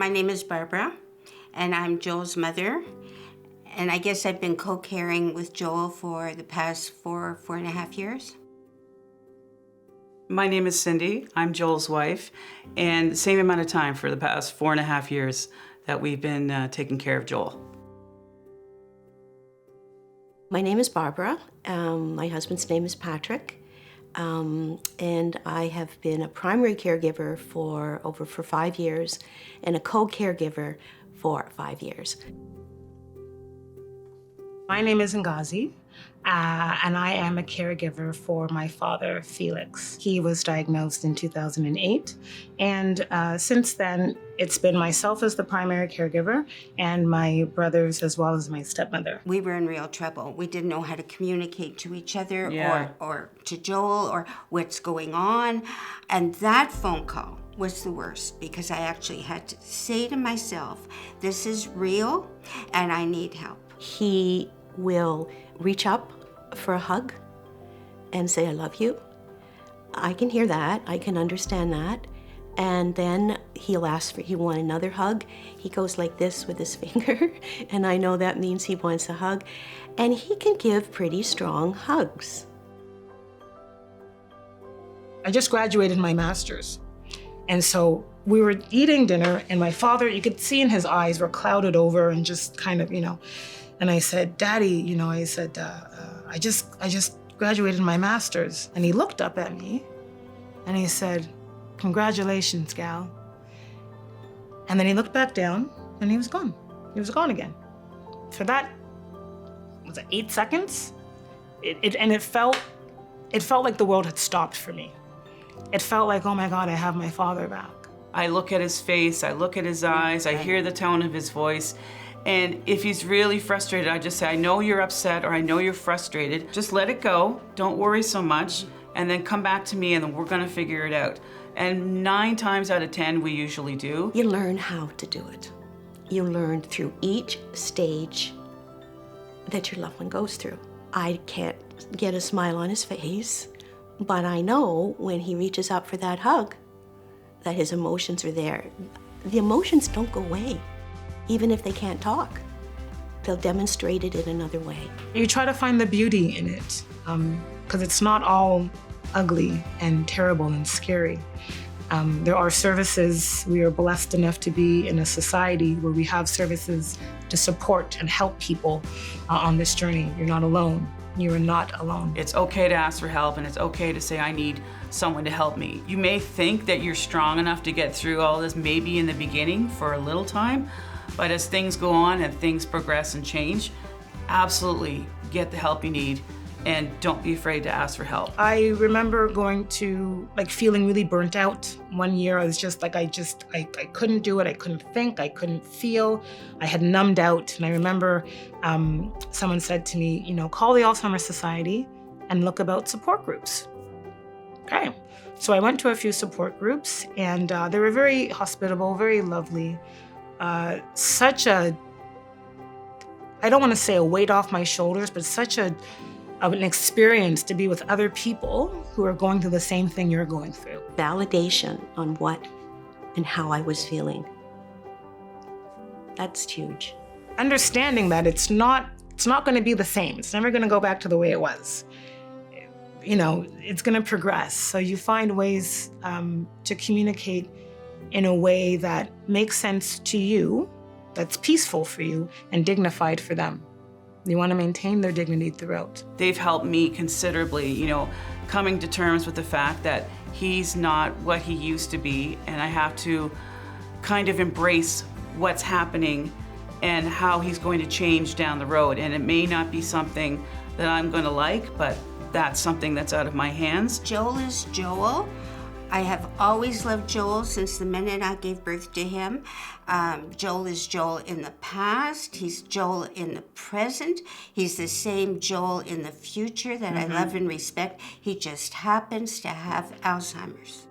My name is Barbara, and I'm Joel's mother. And I guess I've been co-caring with Joel for the past four and a half years. My name is Cindy. I'm Joel's wife, and the same amount of time for the past 4.5 years that we've been taking care of Joel. My name is Barbara. My husband's name is Patrick, and I have been a primary caregiver for 5 years and a co-caregiver for 5 years. My name is Ngazi, and I am a caregiver for my father, Felix. He was diagnosed in 2008, and since then, it's been myself as the primary caregiver and my brothers as well as my stepmother. We were in real trouble. We didn't know how to communicate to each other or to Joel or what's going on. And that phone call was the worst because I actually had to say to myself, this is real and I need help. He will reach up for a hug and say, I love you. I can hear that, I can understand that. And then he'll ask he want another hug. He goes like this with his finger, and I know that means he wants a hug. And he can give pretty strong hugs. I just graduated my master's. And so we were eating dinner, and my father, you could see in his eyes were clouded over and just kind of, and I said, Daddy, I just graduated my master's. And he looked up at me and he said, congratulations, gal. And then he looked back down and he was gone. He was gone again. For that, was it 8 seconds? It felt like the world had stopped for me. It felt like, oh my God, I have my father back. I look at his face, I look at his eyes, I hear the tone of his voice. And if he's really frustrated, I just say, I know you're upset or I know you're frustrated. Just let it go. Don't worry so much. And then come back to me and then we're gonna figure it out. And 9 times out of 10, we usually do. You learn how to do it. You learn through each stage that your loved one goes through. I can't get a smile on his face, but I know when he reaches out for that hug, that his emotions are there. The emotions don't go away. Even if they can't talk, they'll demonstrate it in another way. You try to find the beauty in it, because it's not all ugly and terrible and scary. There are services. We are blessed enough to be in a society where we have services to support and help people on this journey. You're not alone. You are not alone. It's okay to ask for help, and it's okay to say, I need someone to help me. You may think that you're strong enough to get through all this, maybe in the beginning for a little time, but as things go on and things progress and change, absolutely get the help you need and don't be afraid to ask for help. I remember going to, feeling really burnt out. One year I was just like, I couldn't do it. I couldn't think, I couldn't feel. I had numbed out. And I remember someone said to me, call the Alzheimer Society and look about support groups. Okay. So I went to a few support groups and they were very hospitable, very lovely. Such a, I don't want to say a weight off my shoulders, but such an experience to be with other people who are going through the same thing you're going through. Validation on what and how I was feeling. That's huge. Understanding that it's not going to be the same. It's never going to go back to the way it was. It's going to progress. So you find ways to communicate in a way that makes sense to you, that's peaceful for you, and dignified for them. You want to maintain their dignity throughout. They've helped me considerably, coming to terms with the fact that he's not what he used to be, and I have to kind of embrace what's happening and how he's going to change down the road. And it may not be something that I'm going to like, but that's something that's out of my hands. Joel is Joel. I have always loved Joel since the minute I gave birth to him. Joel is Joel in the past. He's Joel in the present. He's the same Joel in the future that I love and respect. He just happens to have Alzheimer's.